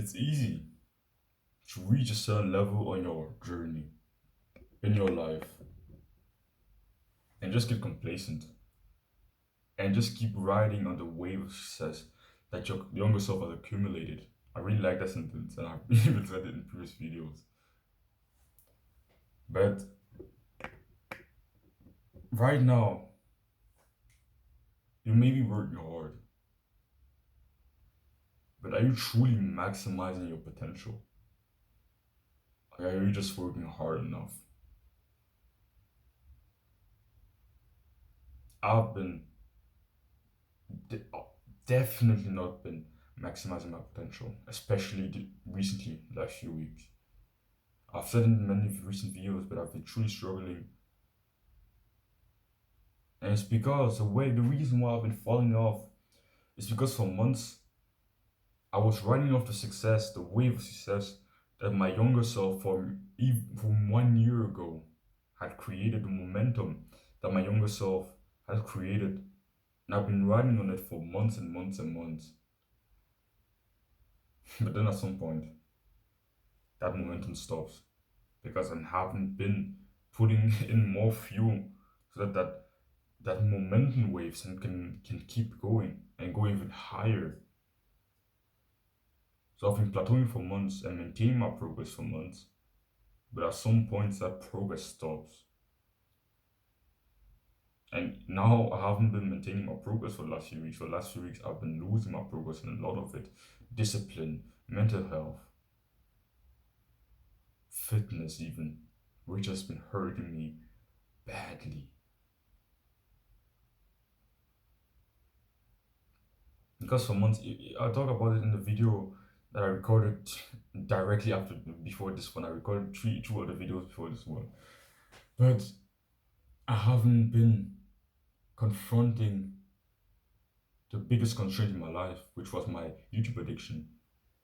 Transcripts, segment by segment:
It's easy to reach a certain level on your journey in your life and just get complacent and just keep riding on the wave of success that your younger self has accumulated. I really like that sentence and I've even said it in previous videos. But right now, you may be working hard, but are you truly maximizing your potential? Or are you just working hard enough? I've been de- definitely not been maximizing my potential, especially recently, last few weeks. I've said in many recent videos, but I've been truly struggling. And it's because the reason why I've been falling off is because for months I was riding off the success, the wave of success that my younger self from 1 year ago had created, the momentum that my younger self had created. And I've been riding on it for months and months and months. But then at some point, that momentum stops because I haven't been putting in more fuel so that momentum waves and can keep going and go even higher. So I've been plateauing for months and maintaining my progress for months, but at some point that progress stops. And now I haven't been maintaining my progress for the last few weeks. For the last few weeks, I've been losing my progress in a lot of it. Discipline, mental health, fitness even, which has been hurting me badly. Because for months, I talk about it in the video that I recorded directly before this one. I recorded two other videos before this one. But I haven't been confronting the biggest constraint in my life, which was my YouTube addiction.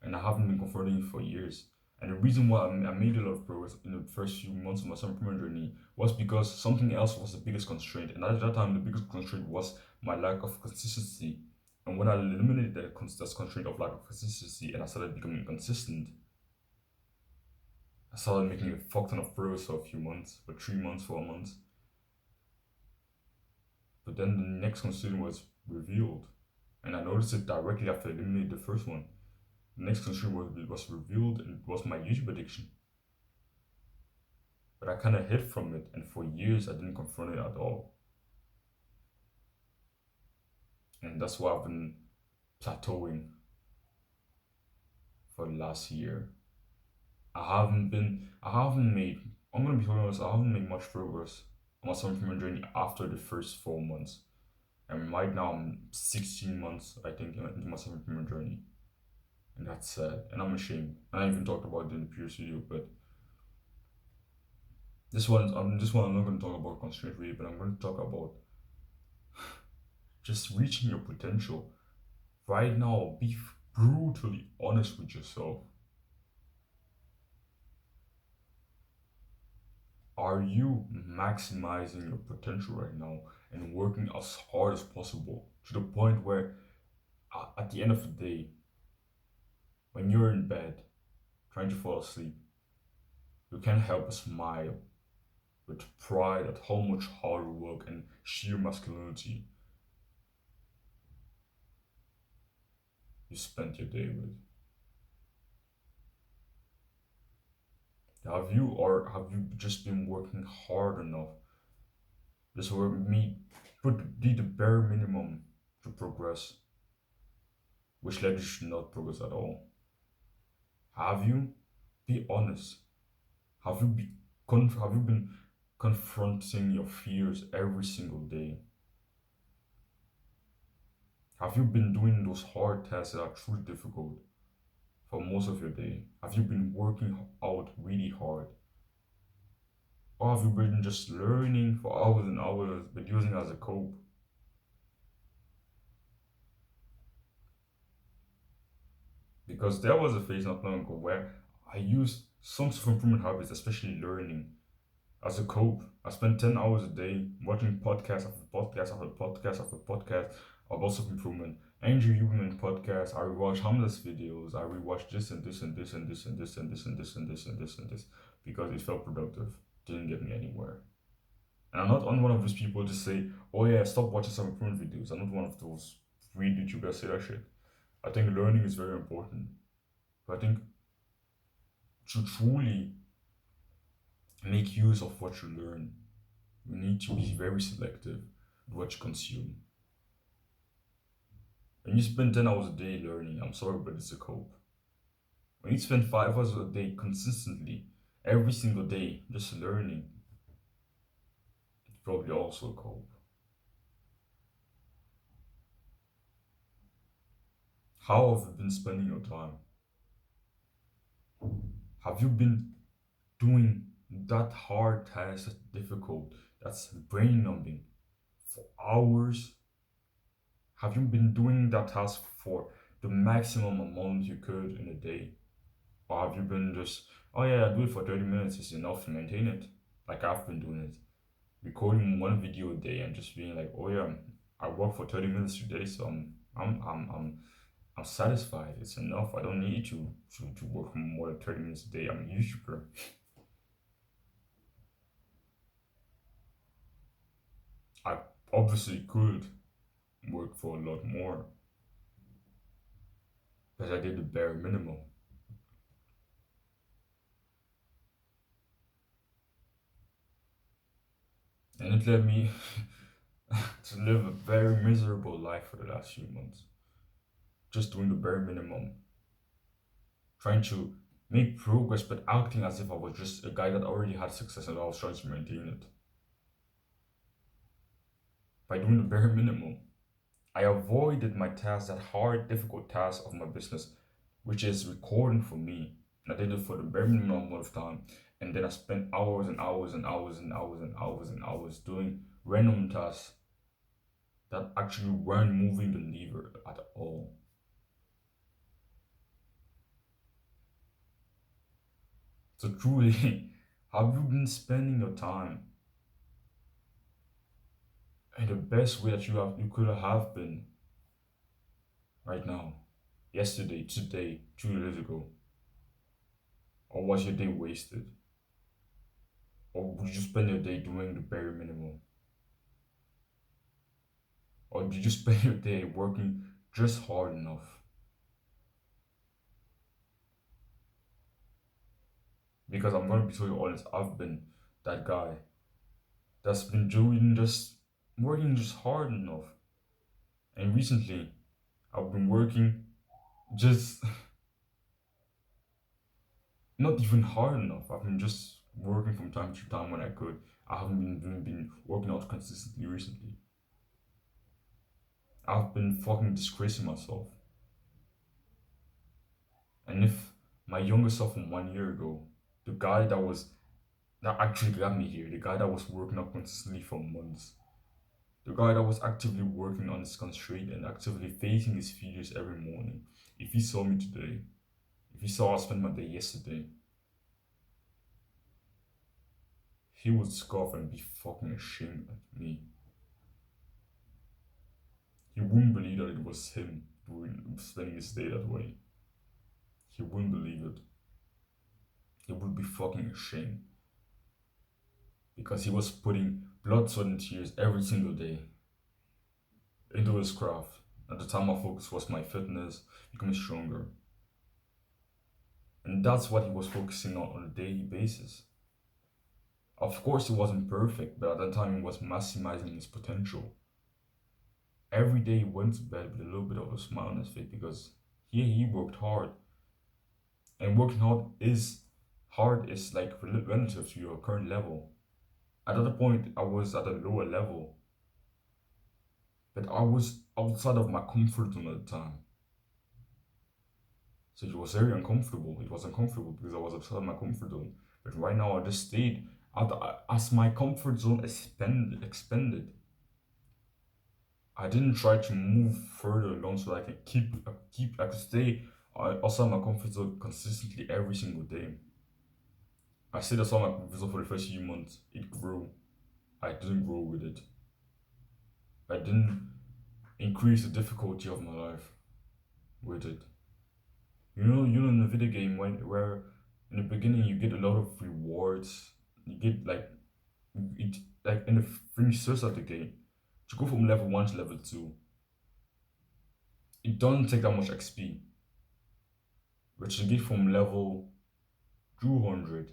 And I haven't been confronting it for years. And the reason why I made a lot of progress in the first few months of my self-improvement journey was because something else was the biggest constraint. And at that time, the biggest constraint was my lack of consistency. And when I eliminated that constraint of lack of consistency and I started becoming consistent, I started making a fuck ton of progress for a few months, for 3 months, 4 months. But then the next constraint was revealed. And I noticed it directly after I eliminated the first one. The next constraint was revealed and it was my YouTube addiction. But I kind of hid from it, and for years I didn't confront it at all. And that's why I've been plateauing for the last year. I'm gonna be totally honest, I haven't made much progress on my self-improvement journey after the first 4 months. And right now I'm 16 months, I think, into my self-improvement journey. And that's sad, and I'm ashamed. And I even talked about it in the previous video, but I'm not gonna talk about constraint really, but I'm gonna talk about just reaching your potential. Right now, be brutally honest with yourself. Are you maximizing your potential right now and working as hard as possible to the point where at the end of the day, when you're in bed trying to fall asleep, you can't help but smile with pride at how much hard work and sheer masculinity you spent your day with? Have you just been working hard enough? Just work me put be the bare minimum to progress, which led you to not progress at all. Have you? Be honest. Have you have you been confronting your fears every single day? Have you been doing those hard tasks that are truly difficult for most of your day? Have you been working out really hard? Or have you been just learning for hours and hours but using it as a cope? Because there was a phase not long ago where I used some self-improvement habits, especially learning, as a cope. I spent 10 hours a day watching podcast after podcast after podcast after podcast about self-improvement. Andrew Huberman podcast. I rewatch Hamlet's videos. I rewatched this and this and this and this and this and this and this and this and this and this because it felt productive. Didn't get me anywhere. And I'm not on one of those people to say, oh yeah, stop watching some improvement videos. I'm not one of those weird YouTubers that say that shit. I think learning is very important. But I think to truly make use of what you learn, you need to be very selective with what you consume. When you spend 10 hours a day learning, I'm sorry, but it's a cope. When you spend 5 hours a day consistently, every single day, just learning, it's probably also a cope. How have you been spending your time? Have you been doing that hard task that's difficult, that's brain numbing for hours? Have you been doing that task for the maximum amount you could in a day? Or have you been just, oh yeah, I do it for 30 minutes, it's enough to maintain it? Like I've been doing it. Recording one video a day and just being like, oh yeah, I work for 30 minutes today, so I'm satisfied. It's enough. I don't need to work for more than 30 minutes a day. I'm a YouTuber. I obviously could work for a lot more, but I did the bare minimum. And it led me to live a very miserable life for the last few months. Just doing the bare minimum. Trying to make progress, but acting as if I was just a guy that already had success and I was trying to maintain it. By doing the bare minimum, I avoided my task, that hard, difficult task of my business, which is recording for me. And I did it for the bare minimum amount of time. And then I spent hours and hours and hours and hours and hours and hours doing random tasks that actually weren't moving the lever at all. So truly, have you been spending your time in the best way that you could have been right now, yesterday, today, 2 years ago? Or was your day wasted? Or would you spend your day doing the bare minimum? Or did you spend your day working just hard enough? Because I'm gonna be totally honest, I've been that guy that's been doing just working just hard enough. And recently, I've been working just not even hard enough. I've been just working from time to time when I could. I haven't been working out consistently recently. I've been fucking disgracing myself. And if my younger self from 1 year ago, the guy that actually got me here, the guy that was working out consistently for months, the guy that was actively working on his constraint and actively facing his fears every morning, if he saw me today, if he saw I spent my day yesterday, he would scoff and be fucking ashamed at me. He wouldn't believe that it was him spending his day that way. He wouldn't believe it. He would be fucking ashamed because he was putting blood, sweat, and tears every single day into his craft. At the time, my focus was my fitness, becoming stronger. And that's what he was focusing on a daily basis. Of course, he wasn't perfect, but at that time, he was maximizing his potential. Every day, he went to bed with a little bit of a smile on his face because he worked hard. And working hard is like relative to your current level. At that point, I was at a lower level, but I was outside of my comfort zone at the time. So it was very uncomfortable. It was uncomfortable because I was outside of my comfort zone. But right now, I just stayed as my comfort zone expanded. I didn't try to move further along so that I can I could stay outside my comfort zone consistently every single day. I stayed outside my comfort zone for the first few months. It grew. I didn't grow with it. I didn't increase the difficulty of my life with it. In the video game where in the beginning you get a lot of rewards, you get like it like in the finish source of the game to go from level 1 to level 2. It doesn't take that much XP, but you get from level 200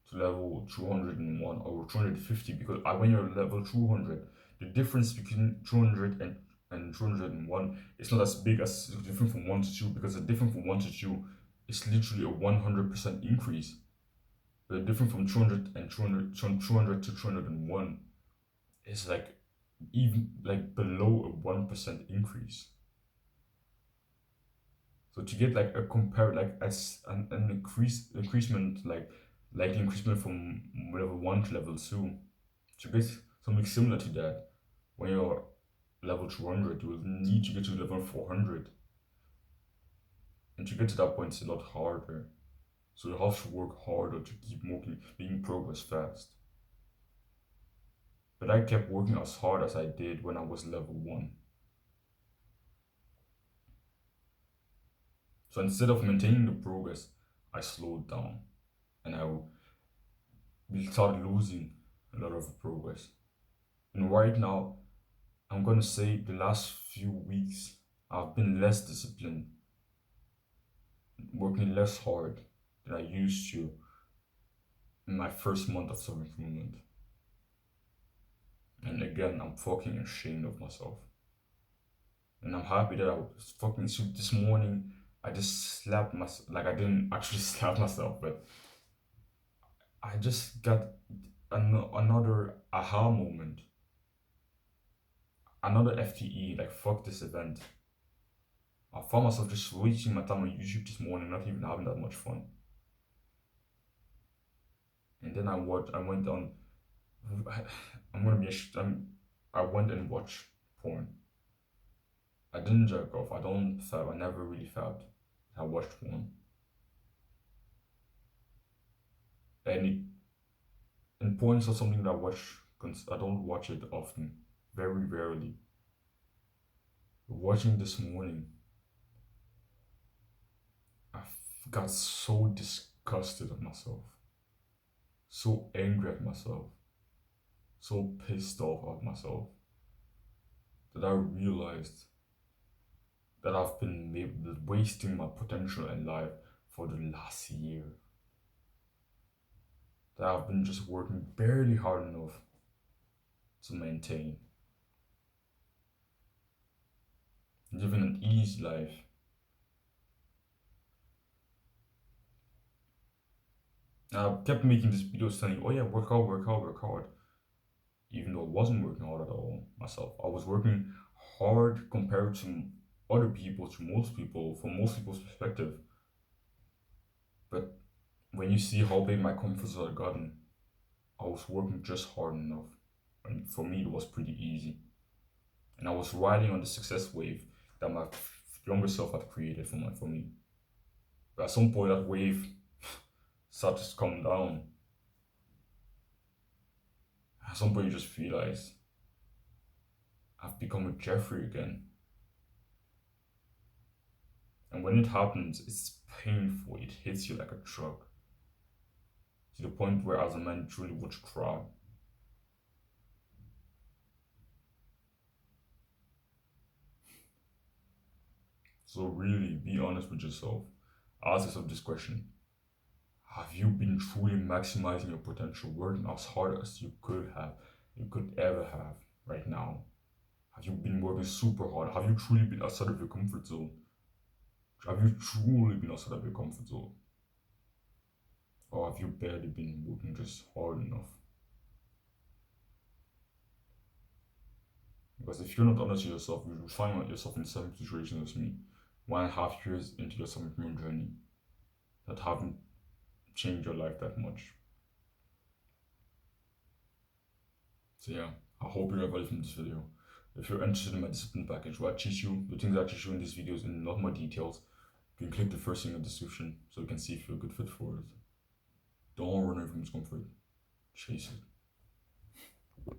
to level 201 or 250 because when you're level 200, the difference between 200 and 201 is not as big as different from 1 to 2 because the difference from 1 to 2 is literally a 100% increase. The difference from 200 and 200, from 200 to 201 is like even like below a 1% increase. So to get like a compare like as an increasement like the increasement from level 1 to level 2, to get something similar to that, when you're level 200, you will need to get to level 400. And to get to that point, it's a lot harder. So you have to work harder to keep making progress fast. But I kept working as hard as I did when I was level 1. So instead of maintaining the progress, I slowed down and we started losing a lot of progress. And right now, I'm gonna say the last few weeks, I've been less disciplined, working less hard than I used to in my first month of self improvement. And again, I'm fucking ashamed of myself. And I'm happy that I was fucking so this morning. I just slapped myself. Like I didn't actually slap myself, but I just got another aha moment, another FTE. Like fuck this event. I found myself just wasting my time on YouTube this morning, not even having that much fun. And then I went on. I'm gonna be. I went and watched porn. I didn't jerk off. I don't fab. I never really fabbed. I watched porn, and porn is not something that I watch. I don't watch it often. Very rarely. Watching this morning, I got so disgusted at myself, so angry at myself, so pissed off at myself that I realized that I've been wasting my potential in life for the last year. That I've been just working barely hard enough to maintain. Living an easy life. I kept making these videos telling you, oh yeah, work hard, work hard, work hard. Even though I wasn't working hard at all myself. I was working hard compared to other people, to most people, from most people's perspective. But when you see how big my comfort zone had gotten, I was working just hard enough. And for me, it was pretty easy. And I was riding on the success wave that my younger self had created for me. But at some point, that wave started to come down. At some point, you just realize I've become a Jeffrey again. And when it happens, it's painful. It hits you like a truck. To the point where, as a man, truly would cry. So, really, be honest with yourself. Ask yourself this question: have you been truly maximizing your potential, working as hard as you could ever have right now? Have you been working super hard? Have you truly been outside of your comfort zone? Have you truly been outside of your comfort zone? Or have you barely been working just hard enough? Because if you're not honest with yourself, you will find yourself in the same situation as me, 1.5 years into your self-improvement journey, that haven't changed your life that much. So yeah, I hope you have value from this video. If you're interested in my discipline package, where I teach you the things I teach you in these videos in a lot more details, you can click the first thing in the description so you can see if you're a good fit for it. Don't run away from discomfort. Chase it.